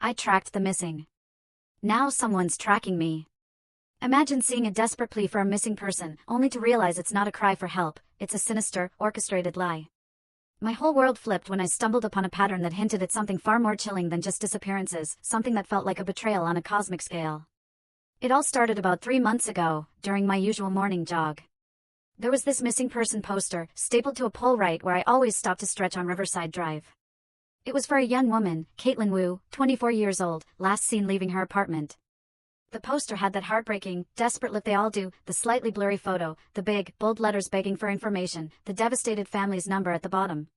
I tracked the missing. Now someone's tracking me. Imagine seeing a desperate plea for a missing person, only to realize it's not a cry for help, it's a sinister, orchestrated lie. My whole world flipped when I stumbled upon a pattern that hinted at something far more chilling than just disappearances, something that felt like a betrayal on a cosmic scale. It all started about 3 months ago, during my usual morning jog. There was this missing person poster, stapled to a pole right where I always stopped to stretch on Riverside Drive. It was for a young woman, Caitlin Wu, 24 years old, last seen leaving her apartment. The poster had that heartbreaking, desperate look they all do, the slightly blurry photo, the big, bold letters begging for information, the devastated family's number at the bottom.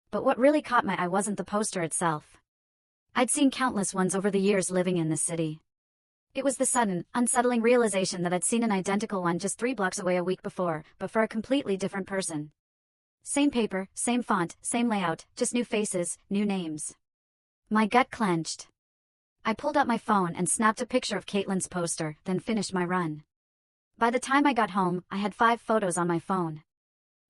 But what really caught my eye wasn't the poster itself. I'd seen countless ones over the years living in this city. It was the sudden, unsettling realization that I'd seen an identical one just 3 blocks away a week before, but for a completely different person. Same paper, same font, same layout, just new faces, new names. My gut clenched. I pulled out my phone and snapped a picture of Caitlin's poster, then finished my run. By the time I got home, I had 5 photos on my phone.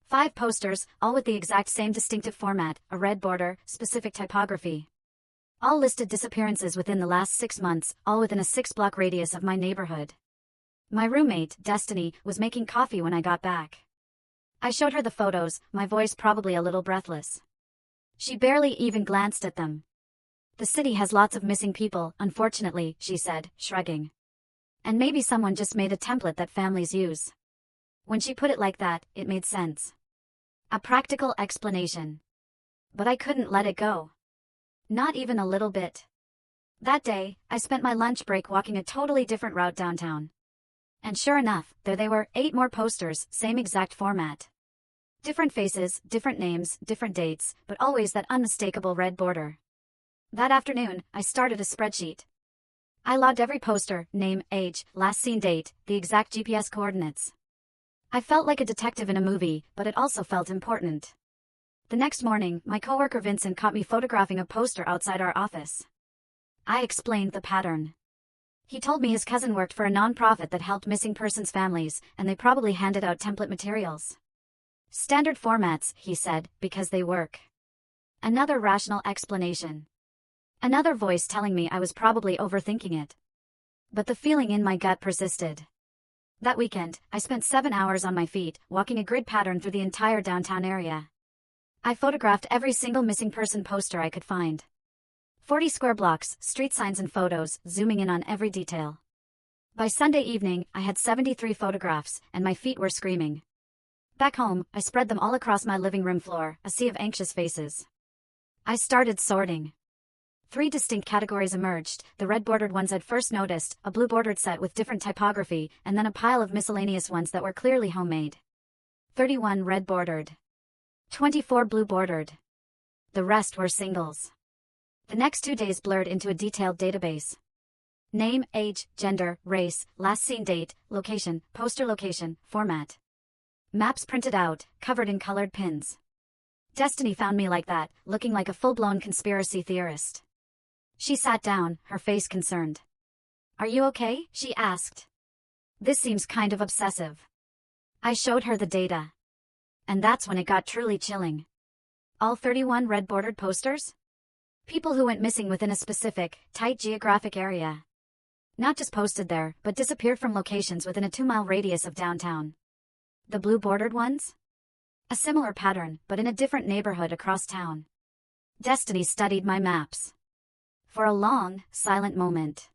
5 posters, all with the exact same distinctive format, a red border, specific typography. All listed disappearances within the last 6 months, all within a 6-block radius of my neighborhood. My roommate, Destiny, was making coffee when I got back. I showed her the photos, my voice probably a little breathless. She barely even glanced at them. The city has lots of missing people, unfortunately, she said, shrugging. And maybe someone just made a template that families use. When she put it like that, it made sense. A practical explanation. But I couldn't let it go. Not even a little bit. That day, I spent my lunch break walking a totally different route downtown. And sure enough, there they were, 8 more posters, same exact format. Different faces, different names, different dates, but always that unmistakable red border. That afternoon, I started a spreadsheet. I logged every poster, name, age, last seen date, the exact GPS coordinates. I felt like a detective in a movie, but it also felt important. The next morning, my coworker Vincent caught me photographing a poster outside our office. I explained the pattern. He told me his cousin worked for a nonprofit that helped missing persons' families, and they probably handed out template materials. Standard formats, he said, because they work. Another rational explanation. Another voice telling me I was probably overthinking it. But the feeling in my gut persisted. That weekend, I spent 7 hours on my feet, walking a grid pattern through the entire downtown area. I photographed every single missing person poster I could find. 40 square blocks, street signs and photos, zooming in on every detail. By Sunday evening, I had 73 photographs, and my feet were screaming. Back home, I spread them all across my living room floor, a sea of anxious faces. I started sorting. 3 distinct categories emerged, the red-bordered ones I'd first noticed, a blue-bordered set with different typography, and then a pile of miscellaneous ones that were clearly homemade. 31 red-bordered. 24 blue-bordered. The rest were singles. The next 2 days blurred into a detailed database. Name, age, gender, race, last seen date, location, poster location, format. Maps printed out, covered in colored pins. Destiny found me like that, looking like a full-blown conspiracy theorist. She sat down, her face concerned. "Are you okay?" she asked. "This seems kind of obsessive." I showed her the data. And that's when it got truly chilling. All 31 red-bordered posters? People who went missing within a specific, tight geographic area. Not just posted there, but disappeared from locations within a 2-mile radius of downtown. The blue-bordered ones? A similar pattern, but in a different neighborhood across town. Destiny studied my maps. For a long, silent moment.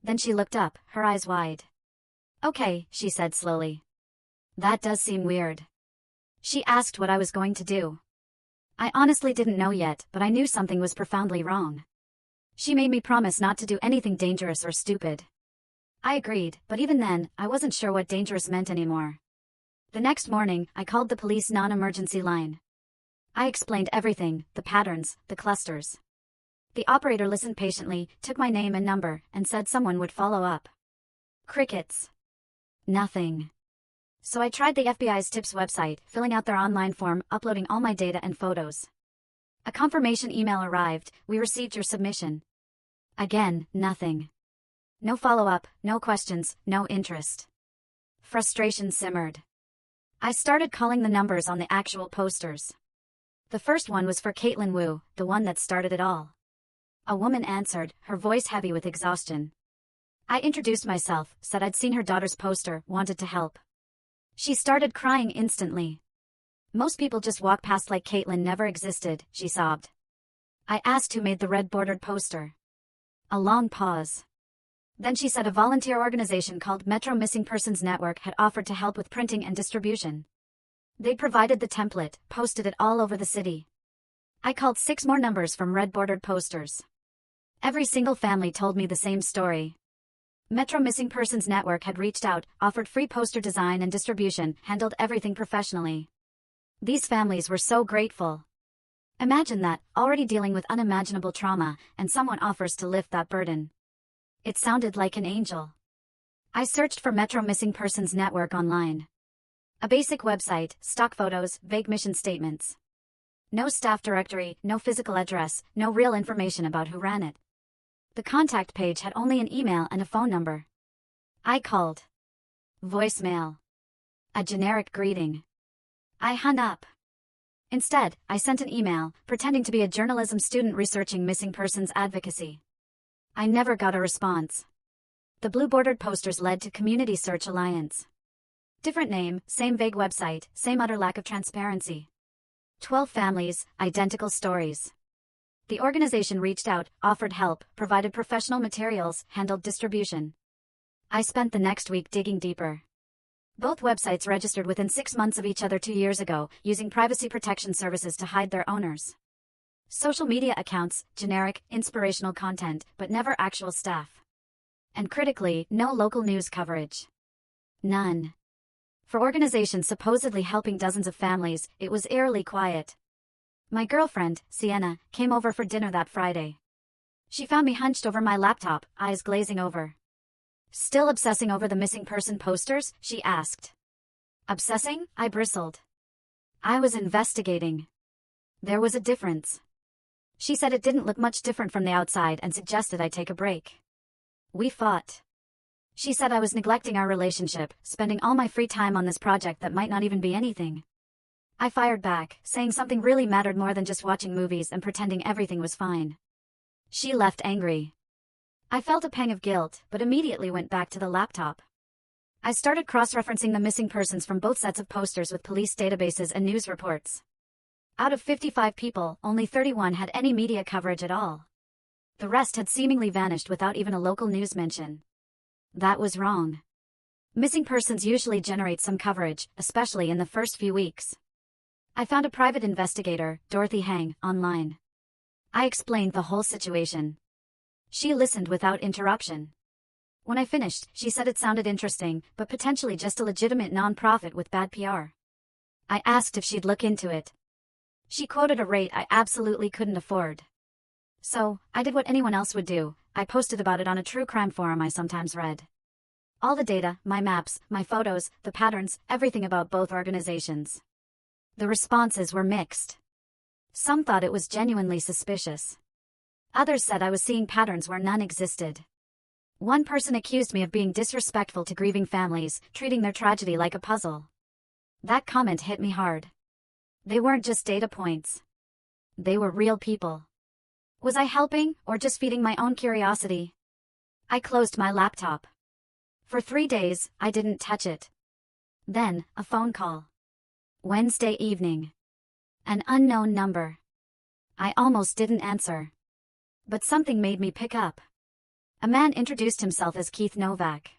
Then she looked up, her eyes wide. "Okay," she said slowly. "That does seem weird." She asked what I was going to do. I honestly didn't know yet, but I knew something was profoundly wrong. She made me promise not to do anything dangerous or stupid. I agreed, but even then, I wasn't sure what dangerous meant anymore. The next morning, I called the police non-emergency line. I explained everything, the patterns, the clusters. The operator listened patiently, took my name and number, and said someone would follow up. Crickets. Nothing. So I tried the FBI's TIPS website, filling out their online form, uploading all my data and photos. A confirmation email arrived, "We received your submission." Again, nothing. No follow-up, no questions, no interest. Frustration simmered. I started calling the numbers on the actual posters. The first one was for Caitlin Wu, the one that started it all. A woman answered, her voice heavy with exhaustion. I introduced myself, said I'd seen her daughter's poster, wanted to help. She started crying instantly. Most people just walk past like Caitlin never existed, she sobbed. I asked who made the red-bordered poster. A long pause. Then she said a volunteer organization called Metro Missing Persons Network had offered to help with printing and distribution. They provided the template, posted it all over the city. I called 6 more numbers from red-bordered posters. Every single family told me the same story. Metro Missing Persons Network had reached out, offered free poster design and distribution, handled everything professionally. These families were so grateful. Imagine that, already dealing with unimaginable trauma, and someone offers to lift that burden. It sounded like an angel. I searched for Metro Missing Persons Network online. A basic website, stock photos, vague mission statements. No staff directory, no physical address, no real information about who ran it. The contact page had only an email and a phone number. I called. Voicemail. A generic greeting. I hung up. Instead, I sent an email, pretending to be a journalism student researching missing persons advocacy. I never got a response. The blue-bordered posters led to Community Search Alliance. Different name, same vague website, same utter lack of transparency. 12 families, identical stories. The organization reached out, offered help, provided professional materials, handled distribution. I spent the next week digging deeper. Both websites registered within 6 months of each other 2 years ago, using privacy protection services to hide their owners. Social media accounts, generic, inspirational content, but never actual staff. And critically, no local news coverage. None. For organizations supposedly helping dozens of families, it was eerily quiet. My girlfriend, Sienna, came over for dinner that Friday. She found me hunched over my laptop, eyes glazing over. Still obsessing over the missing person posters? She asked. Obsessing? I bristled. I was investigating. There was a difference. She said it didn't look much different from the outside and suggested I take a break. We fought. She said I was neglecting our relationship, spending all my free time on this project that might not even be anything. I fired back, saying something really mattered more than just watching movies and pretending everything was fine. She left angry. I felt a pang of guilt, but immediately went back to the laptop. I started cross-referencing the missing persons from both sets of posters with police databases and news reports. Out of 55 people, only 31 had any media coverage at all. The rest had seemingly vanished without even a local news mention. That was wrong. Missing persons usually generate some coverage, especially in the first few weeks. I found a private investigator, Dorothy Hang, online. I explained the whole situation. She listened without interruption. When I finished, she said it sounded interesting, but potentially just a legitimate non-profit with bad PR. I asked if she'd look into it. She quoted a rate I absolutely couldn't afford. So, I did what anyone else would do. I posted about it on a true crime forum I sometimes read. All the data, my maps, my photos, the patterns, everything about both organizations. The responses were mixed. Some thought it was genuinely suspicious. Others said I was seeing patterns where none existed. One person accused me of being disrespectful to grieving families, treating their tragedy like a puzzle. That comment hit me hard. They weren't just data points. They were real people. Was I helping, or just feeding my own curiosity? I closed my laptop. For 3 days, I didn't touch it. Then, a phone call. Wednesday evening. An unknown number. I almost didn't answer. But something made me pick up. A man introduced himself as Keith Novak.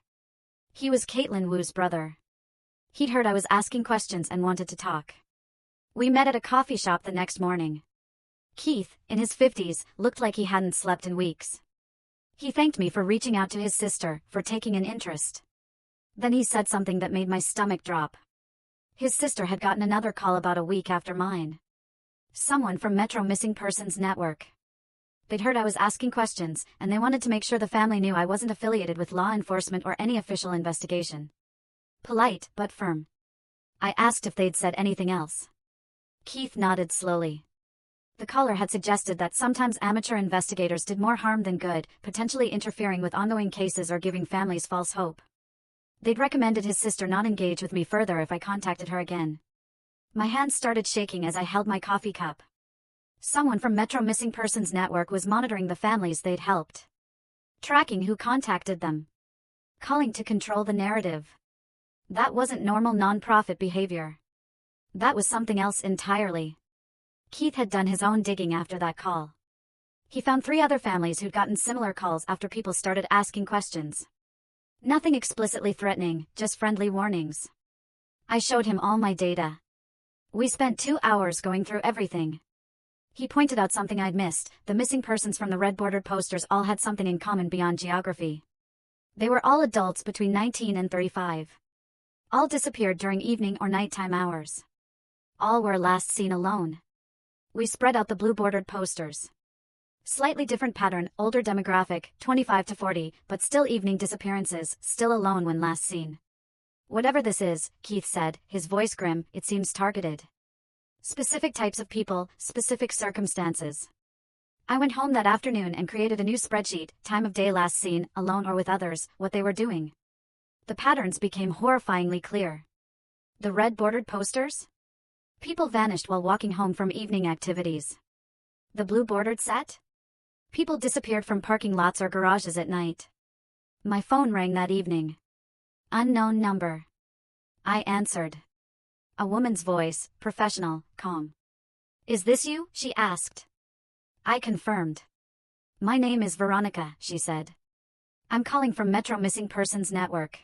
He was Caitlin Wu's brother. He'd heard I was asking questions and wanted to talk. We met at a coffee shop the next morning. Keith, in his 50s, looked like he hadn't slept in weeks. He thanked me for reaching out to his sister, for taking an interest. Then he said something that made my stomach drop. His sister had gotten another call about a week after mine. Someone from Metro Missing Persons Network. They'd heard I was asking questions, and they wanted to make sure the family knew I wasn't affiliated with law enforcement or any official investigation. Polite, but firm. I asked if they'd said anything else. Keith nodded slowly. The caller had suggested that sometimes amateur investigators did more harm than good, potentially interfering with ongoing cases or giving families false hope. They'd recommended his sister not engage with me further if I contacted her again. My hands started shaking as I held my coffee cup. Someone from Metro Missing Persons Network was monitoring the families they'd helped. Tracking who contacted them. Calling to control the narrative. That wasn't normal non-profit behavior. That was something else entirely. Keith had done his own digging after that call. He found 3 other families who'd gotten similar calls after people started asking questions. Nothing explicitly threatening, just friendly warnings. I showed him all my data. We spent 2 hours going through everything. He pointed out something I'd missed. The missing persons from the red-bordered posters all had something in common beyond geography. They were all adults between 19 and 35. All disappeared during evening or nighttime hours. All were last seen alone. We spread out the blue-bordered posters. Slightly different pattern, older demographic, 25 to 40, but still evening disappearances, still alone when last seen. Whatever this is, Keith said, his voice grim, it seems targeted. Specific types of people, specific circumstances. I went home that afternoon and created a new spreadsheet, time of day last seen, alone or with others, what they were doing. The patterns became horrifyingly clear. The red-bordered posters? People vanished while walking home from evening activities. The blue-bordered set? People disappeared from parking lots or garages at night. My phone rang that evening. Unknown number. I answered. A woman's voice, professional, calm. "Is this you?" she asked. I confirmed. "My name is Veronica," she said. "I'm calling from Metro Missing Persons Network."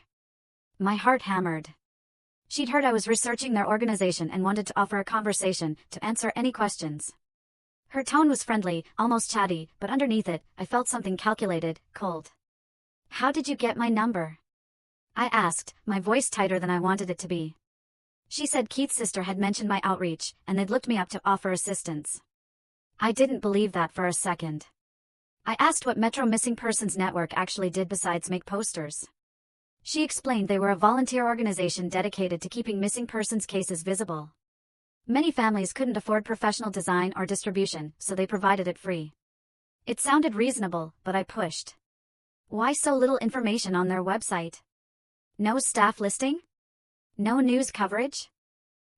My heart hammered. She'd heard I was researching their organization and wanted to offer a conversation, to answer any questions. Her tone was friendly, almost chatty, but underneath it, I felt something calculated, cold. "How did you get my number?" I asked, my voice tighter than I wanted it to be. She said Keith's sister had mentioned my outreach, and they'd looked me up to offer assistance. I didn't believe that for a second. I asked what Metro Missing Persons Network actually did besides make posters. She explained they were a volunteer organization dedicated to keeping missing persons cases visible. Many families couldn't afford professional design or distribution, so they provided it free. It sounded reasonable, but I pushed. Why so little information on their website? No staff listing? No news coverage?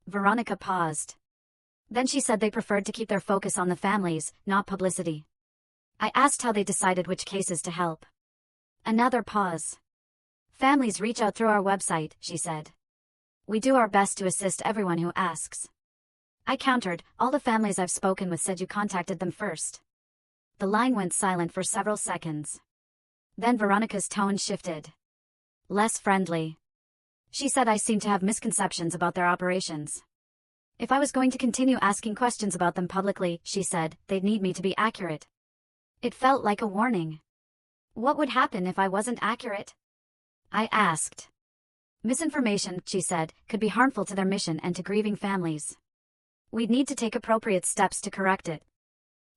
Veronica paused. Then she said they preferred to keep their focus on the families, not publicity. I asked how they decided which cases to help. Another pause. "Families reach out through our website," she said. "We do our best to assist everyone who asks." I countered, "All the families I've spoken with said you contacted them first." The line went silent for several seconds. Then Veronica's tone shifted. Less friendly. She said I seemed to have misconceptions about their operations. If I was going to continue asking questions about them publicly, she said, they'd need me to be accurate. It felt like a warning. What would happen if I wasn't accurate? I asked. Misinformation, she said, could be harmful to their mission and to grieving families. We'd need to take appropriate steps to correct it.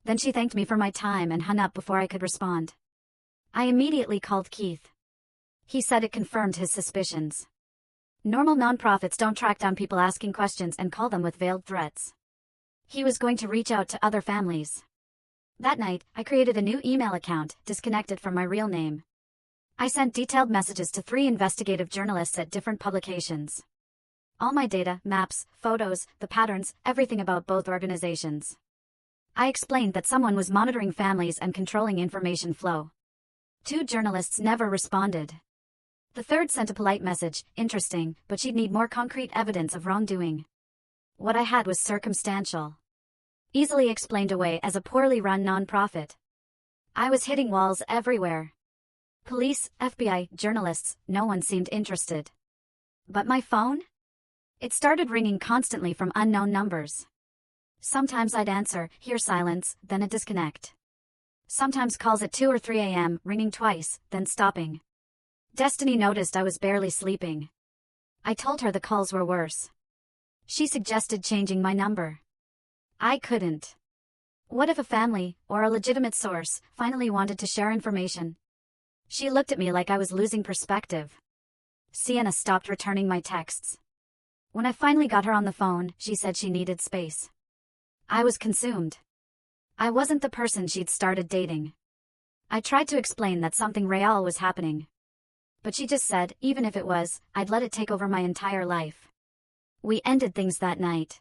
Then she thanked me for my time and hung up before I could respond. I immediately called Keith. He said it confirmed his suspicions. Normal nonprofits don't track down people asking questions and call them with veiled threats. He was going to reach out to other families. That night, I created a new email account, disconnected from my real name. I sent detailed messages to 3 investigative journalists at different publications. All my data, maps, photos, the patterns, everything about both organizations. I explained that someone was monitoring families and controlling information flow. 2 journalists never responded. The 3rd sent a polite message, interesting, but she'd need more concrete evidence of wrongdoing. What I had was circumstantial. Easily explained away as a poorly run nonprofit. I was hitting walls everywhere. Police, FBI, journalists, no one seemed interested. But my phone? It started ringing constantly from unknown numbers. Sometimes I'd answer, hear silence, then a disconnect. Sometimes calls at 2 or 3 a.m., ringing twice, then stopping. Destiny noticed I was barely sleeping. I told her the calls were worse. She suggested changing my number. I couldn't. What if a family, or a legitimate source, finally wanted to share information? She looked at me like I was losing perspective. Sienna stopped returning my texts. When I finally got her on the phone, she said she needed space. I was consumed. I wasn't the person she'd started dating. I tried to explain that something real was happening. But she just said, even if it was, I'd let it take over my entire life. We ended things that night.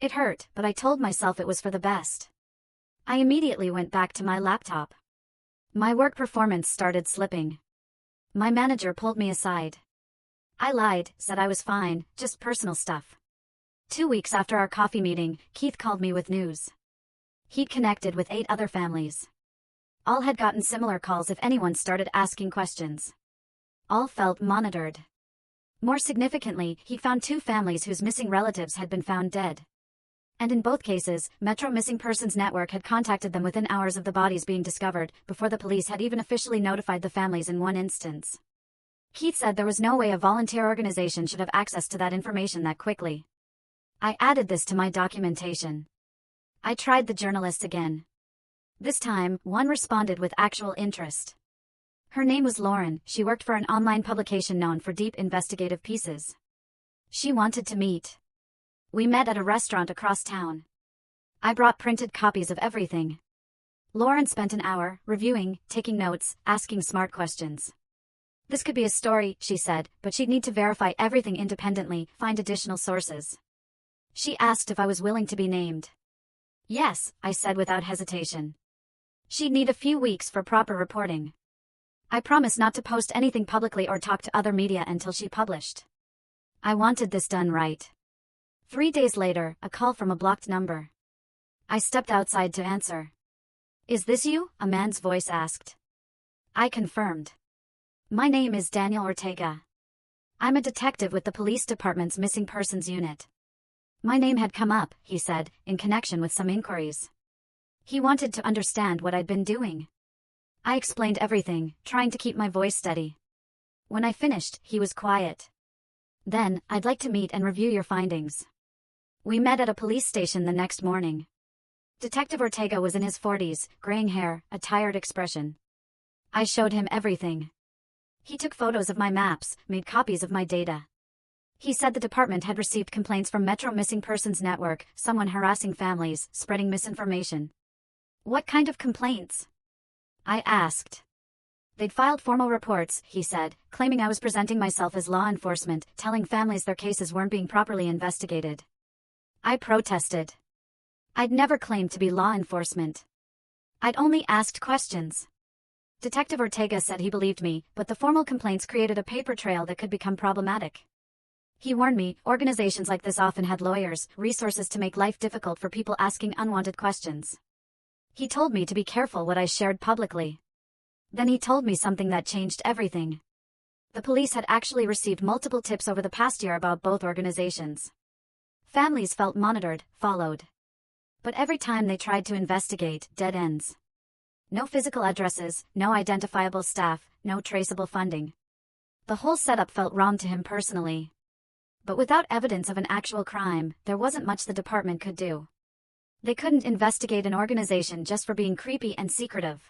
It hurt, but I told myself it was for the best. I immediately went back to my laptop. My work performance started slipping. My manager pulled me aside. I lied, said I was fine, just personal stuff. 2 weeks after our coffee meeting, Keith called me with news. He'd connected with 8 other families. All had gotten similar calls if anyone started asking questions. All felt monitored. More significantly, he found 2 families whose missing relatives had been found dead. And in both cases, Metro Missing Persons Network had contacted them within hours of the bodies being discovered, before the police had even officially notified the families in one instance. Keith said there was no way a volunteer organization should have access to that information that quickly. I added this to my documentation. I tried the journalists again. This time, one responded with actual interest. Her name was Lauren. She worked for an online publication known for deep investigative pieces. She wanted to meet. We met at a restaurant across town. I brought printed copies of everything. Lauren spent an hour, reviewing, taking notes, asking smart questions. This could be a story, she said, but she'd need to verify everything independently, find additional sources. She asked if I was willing to be named. Yes, I said without hesitation. She'd need a few weeks for proper reporting. I promised not to post anything publicly or talk to other media until she published. I wanted this done right. 3 days later, a call from a blocked number. I stepped outside to answer. Is this you? A man's voice asked. I confirmed. My name is Daniel Ortega. I'm a detective with the police department's missing persons unit. My name had come up, he said, in connection with some inquiries. He wanted to understand what I'd been doing. I explained everything, trying to keep my voice steady. When I finished, he was quiet. Then, I'd like to meet and review your findings. We met at a police station the next morning. Detective Ortega was in his 40s, graying hair, a tired expression. I showed him everything. He took photos of my maps, made copies of my data. He said the department had received complaints from Metro Missing Persons Network, someone harassing families, spreading misinformation. What kind of complaints? I asked. They'd filed formal reports, he said, claiming I was presenting myself as law enforcement, telling families their cases weren't being properly investigated. I protested. I'd never claimed to be law enforcement. I'd only asked questions. Detective Ortega said he believed me, but the formal complaints created a paper trail that could become problematic. He warned me, organizations like this often had lawyers, resources to make life difficult for people asking unwanted questions. He told me to be careful what I shared publicly. Then he told me something that changed everything. The police had actually received multiple tips over the past year about both organizations. Families felt monitored, followed. But every time they tried to investigate, dead ends. No physical addresses, no identifiable staff, no traceable funding. The whole setup felt wrong to him personally. But without evidence of an actual crime, there wasn't much the department could do. They couldn't investigate an organization just for being creepy and secretive.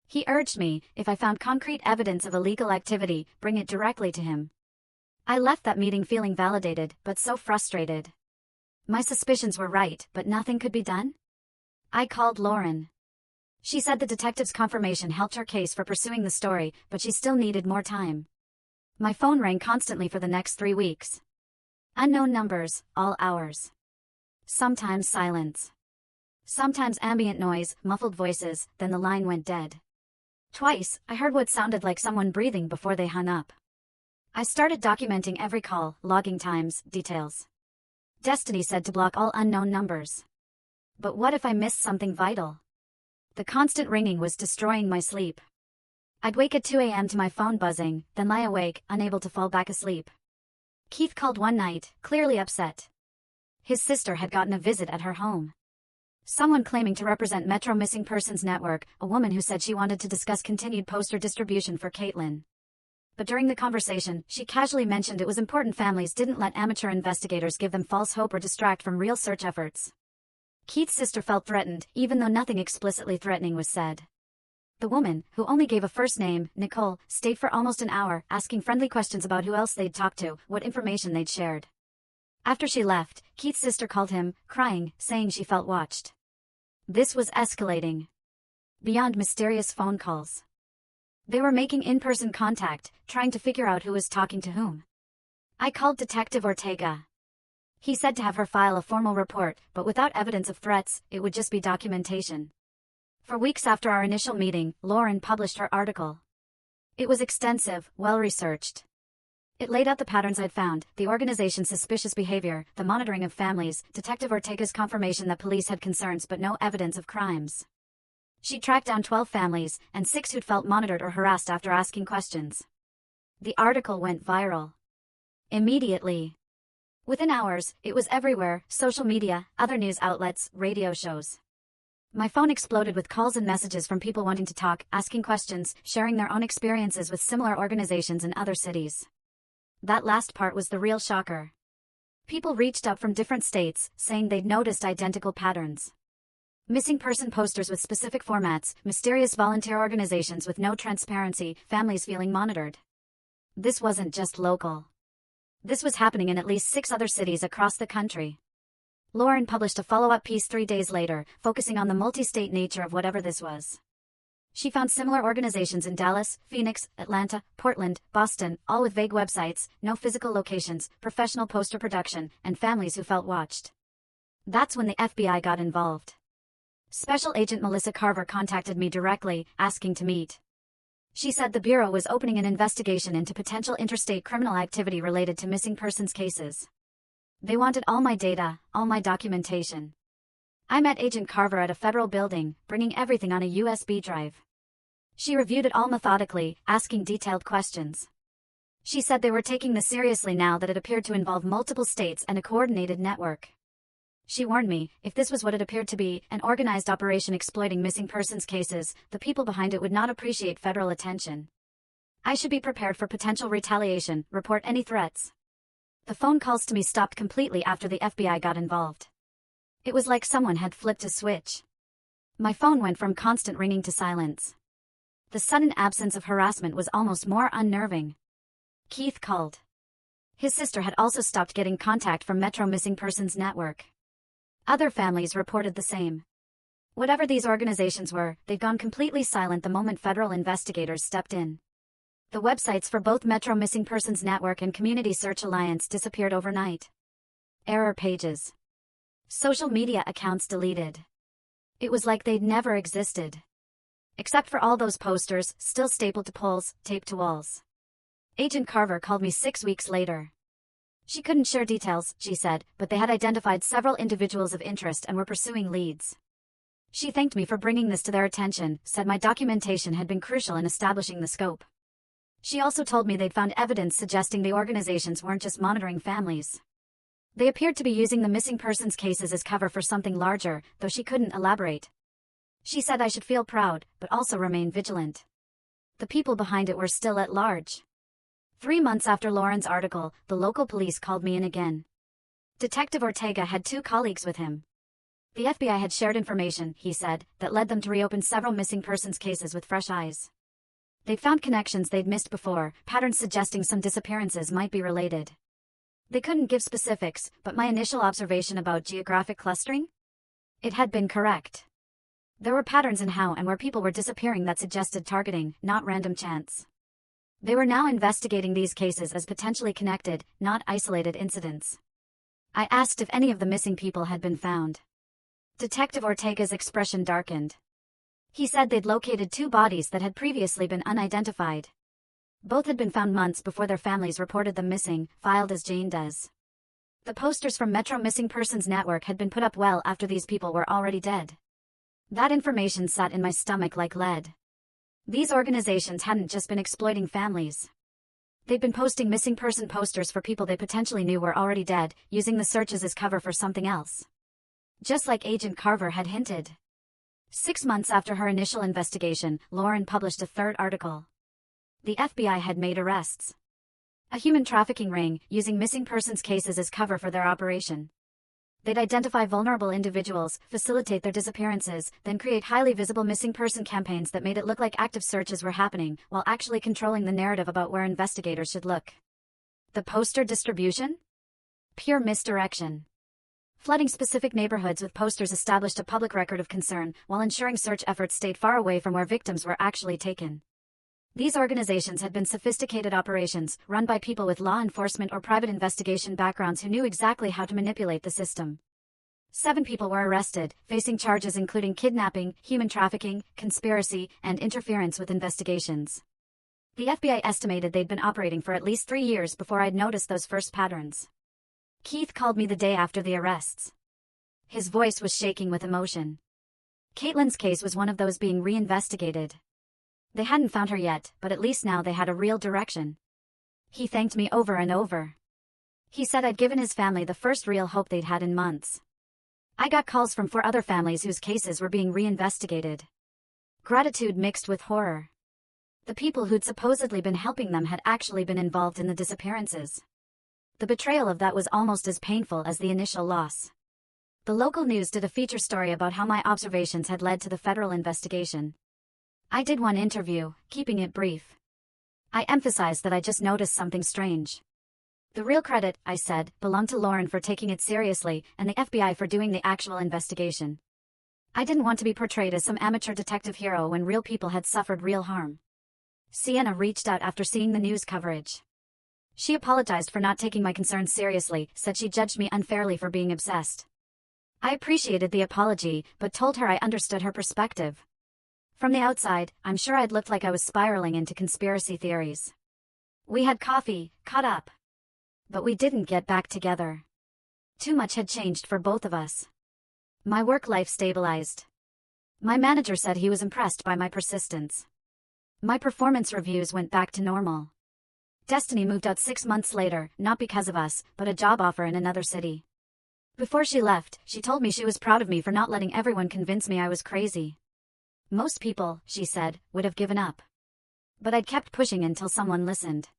He urged me, if I found concrete evidence of illegal activity, bring it directly to him. I left that meeting feeling validated, but so frustrated. My suspicions were right, but nothing could be done? I called Lauren. She said the detective's confirmation helped her case for pursuing the story, but she still needed more time. My phone rang constantly for the next 3 weeks. Unknown numbers, all hours. Sometimes silence. Sometimes ambient noise, muffled voices, then the line went dead. Twice, I heard what sounded like someone breathing before they hung up. I started documenting every call, logging times, details. Destiny said to block all unknown numbers. But what if I missed something vital? The constant ringing was destroying my sleep. I'd wake at 2 a.m. to my phone buzzing, then lie awake, unable to fall back asleep. Keith called one night, clearly upset. His sister had gotten a visit at her home. Someone claiming to represent Metro Missing Persons Network, a woman who said she wanted to discuss continued poster distribution for Caitlin. But during the conversation, she casually mentioned it was important families didn't let amateur investigators give them false hope or distract from real search efforts. Keith's sister felt threatened, even though nothing explicitly threatening was said. The woman, who only gave a first name, Nicole, stayed for almost an hour, asking friendly questions about who else they'd talked to, what information they'd shared. After she left, Keith's sister called him, crying, saying she felt watched. This was escalating. Beyond mysterious phone calls. They were making in-person contact, trying to figure out who was talking to whom. I called Detective Ortega. He said to have her file a formal report, but without evidence of threats, it would just be documentation. For weeks after our initial meeting, Lauren published her article. It was extensive, well-researched. It laid out the patterns I'd found, the organization's suspicious behavior, the monitoring of families, Detective Ortega's confirmation that police had concerns but no evidence of crimes. She tracked down 12 families, and 6 who'd felt monitored or harassed after asking questions. The article went viral. Immediately. Within hours, it was everywhere: social media, other news outlets, radio shows. My phone exploded with calls and messages from people wanting to talk, asking questions, sharing their own experiences with similar organizations in other cities. That last part was the real shocker. People reached out from different states, saying they'd noticed identical patterns. Missing person posters with specific formats, mysterious volunteer organizations with no transparency, families feeling monitored. This wasn't just local. This was happening in at least 6 other cities across the country. Lauren published a follow-up piece 3 days later, focusing on the multi-state nature of whatever this was. She found similar organizations in Dallas, Phoenix, Atlanta, Portland, Boston, all with vague websites, no physical locations, professional poster production, and families who felt watched. That's when the FBI got involved. Special Agent Melissa Carver contacted me directly, asking to meet. She said the Bureau was opening an investigation into potential interstate criminal activity related to missing persons cases. They wanted all my data, all my documentation. I met Agent Carver at a federal building, bringing everything on a USB drive. She reviewed it all methodically, asking detailed questions. She said they were taking this seriously now that it appeared to involve multiple states and a coordinated network. She warned me, if this was what it appeared to be, an organized operation exploiting missing persons cases, the people behind it would not appreciate federal attention. I should be prepared for potential retaliation, report any threats. The phone calls to me stopped completely after the FBI got involved. It was like someone had flipped a switch. My phone went from constant ringing to silence. The sudden absence of harassment was almost more unnerving. Keith called. His sister had also stopped getting contact from Metro Missing Persons Network. Other families reported the same. Whatever these organizations were, they'd gone completely silent the moment federal investigators stepped in. The websites for both Metro Missing Persons Network and Community Search Alliance disappeared overnight. Error pages. Social media accounts deleted. It was like they'd never existed. Except for all those posters, still stapled to poles, taped to walls. Agent Carver called me 6 weeks later. She couldn't share details, she said, but they had identified several individuals of interest and were pursuing leads. She thanked me for bringing this to their attention, said my documentation had been crucial in establishing the scope. She also told me they'd found evidence suggesting the organizations weren't just monitoring families. They appeared to be using the missing persons cases as cover for something larger, though she couldn't elaborate. She said I should feel proud, but also remain vigilant. The people behind it were still at large. 3 months after Lauren's article, the local police called me in again. Detective Ortega had 2 colleagues with him. The FBI had shared information, he said, that led them to reopen several missing persons cases with fresh eyes. They'd found connections they'd missed before, patterns suggesting some disappearances might be related. They couldn't give specifics, but my initial observation about geographic clustering? It had been correct. There were patterns in how and where people were disappearing that suggested targeting, not random chance. They were now investigating these cases as potentially connected, not isolated incidents. I asked if any of the missing people had been found. Detective Ortega's expression darkened. He said they'd located 2 bodies that had previously been unidentified. Both had been found months before their families reported them missing, filed as Jane Does. The posters from Metro Missing Persons Network had been put up well after these people were already dead. That information sat in my stomach like lead. These organizations hadn't just been exploiting families. They'd been posting missing person posters for people they potentially knew were already dead, using the searches as cover for something else. Just like Agent Carver had hinted. 6 months after her initial investigation, Lauren published a 3rd article. The FBI had made arrests. A human trafficking ring, using missing persons cases as cover for their operation. They'd identify vulnerable individuals, facilitate their disappearances, then create highly visible missing person campaigns that made it look like active searches were happening, while actually controlling the narrative about where investigators should look. The poster distribution? Pure misdirection. Flooding specific neighborhoods with posters established a public record of concern, while ensuring search efforts stayed far away from where victims were actually taken. These organizations had been sophisticated operations, run by people with law enforcement or private investigation backgrounds who knew exactly how to manipulate the system. 7 people were arrested, facing charges including kidnapping, human trafficking, conspiracy, and interference with investigations. The FBI estimated they'd been operating for at least 3 years before I'd noticed those first patterns. Keith called me the day after the arrests. His voice was shaking with emotion. Caitlin's case was one of those being reinvestigated. They hadn't found her yet, but at least now they had a real direction. He thanked me over and over. He said I'd given his family the first real hope they'd had in months. I got calls from 4 other families whose cases were being reinvestigated. Gratitude mixed with horror. The people who'd supposedly been helping them had actually been involved in the disappearances. The betrayal of that was almost as painful as the initial loss. The local news did a feature story about how my observations had led to the federal investigation. I did one interview, keeping it brief. I emphasized that I just noticed something strange. The real credit, I said, belonged to Lauren for taking it seriously and the FBI for doing the actual investigation. I didn't want to be portrayed as some amateur detective hero when real people had suffered real harm. Sienna reached out after seeing the news coverage. She apologized for not taking my concerns seriously, said she judged me unfairly for being obsessed. I appreciated the apology, but told her I understood her perspective. From the outside, I'm sure I'd looked like I was spiraling into conspiracy theories. We had coffee, caught up. But we didn't get back together. Too much had changed for both of us. My work life stabilized. My manager said he was impressed by my persistence. My performance reviews went back to normal. Destiny moved out 6 months later, not because of us, but a job offer in another city. Before she left, she told me she was proud of me for not letting everyone convince me I was crazy. Most people, she said, would have given up. But I'd kept pushing until someone listened.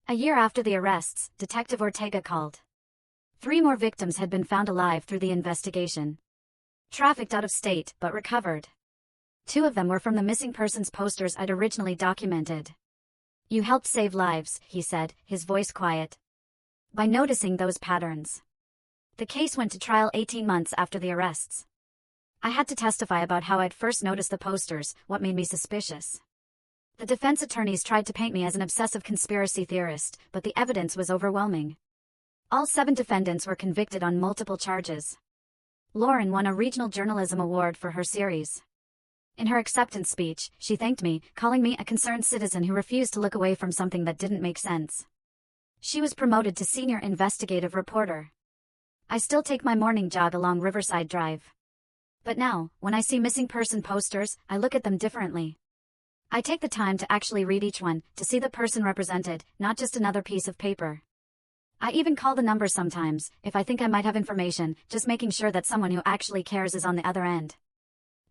A year after the arrests, Detective Ortega called. 3 more victims had been found alive through the investigation. Trafficked out of state, but recovered. 2 of them were from the missing persons posters I'd originally documented. You helped save lives, he said, his voice quiet. By noticing those patterns. The case went to trial 18 months after the arrests. I had to testify about how I'd first noticed the posters, what made me suspicious. The defense attorneys tried to paint me as an obsessive conspiracy theorist, but the evidence was overwhelming. All 7 defendants were convicted on multiple charges. Lauren won a regional journalism award for her series. In her acceptance speech, she thanked me, calling me a concerned citizen who refused to look away from something that didn't make sense. She was promoted to senior investigative reporter. I still take my morning jog along Riverside Drive. But now, when I see missing person posters, I look at them differently. I take the time to actually read each one, to see the person represented, not just another piece of paper. I even call the number sometimes, if I think I might have information, just making sure that someone who actually cares is on the other end.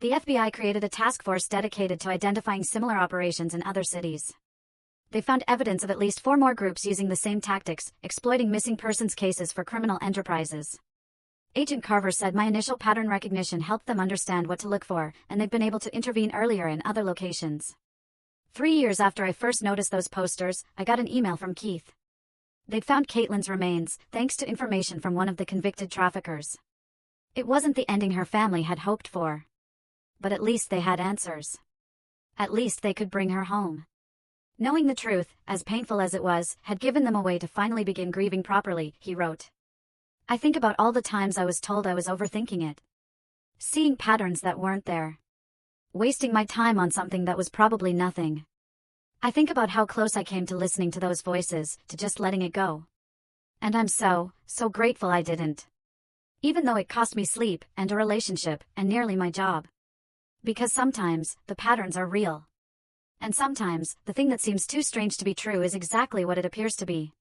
The FBI created a task force dedicated to identifying similar operations in other cities. They found evidence of at least 4 more groups using the same tactics, exploiting missing persons cases for criminal enterprises. Agent Carver said my initial pattern recognition helped them understand what to look for, and they've been able to intervene earlier in other locations. 3 years after I first noticed those posters, I got an email from Keith. They'd found Caitlin's remains, thanks to information from one of the convicted traffickers. It wasn't the ending her family had hoped for. But at least they had answers. At least they could bring her home. Knowing the truth, as painful as it was, had given them a way to finally begin grieving properly, he wrote. I think about all the times I was told I was overthinking it. Seeing patterns that weren't there. Wasting my time on something that was probably nothing. I think about how close I came to listening to those voices, to just letting it go. And I'm so grateful I didn't. Even though it cost me sleep, and a relationship, and nearly my job. Because sometimes, the patterns are real. And sometimes, the thing that seems too strange to be true is exactly what it appears to be.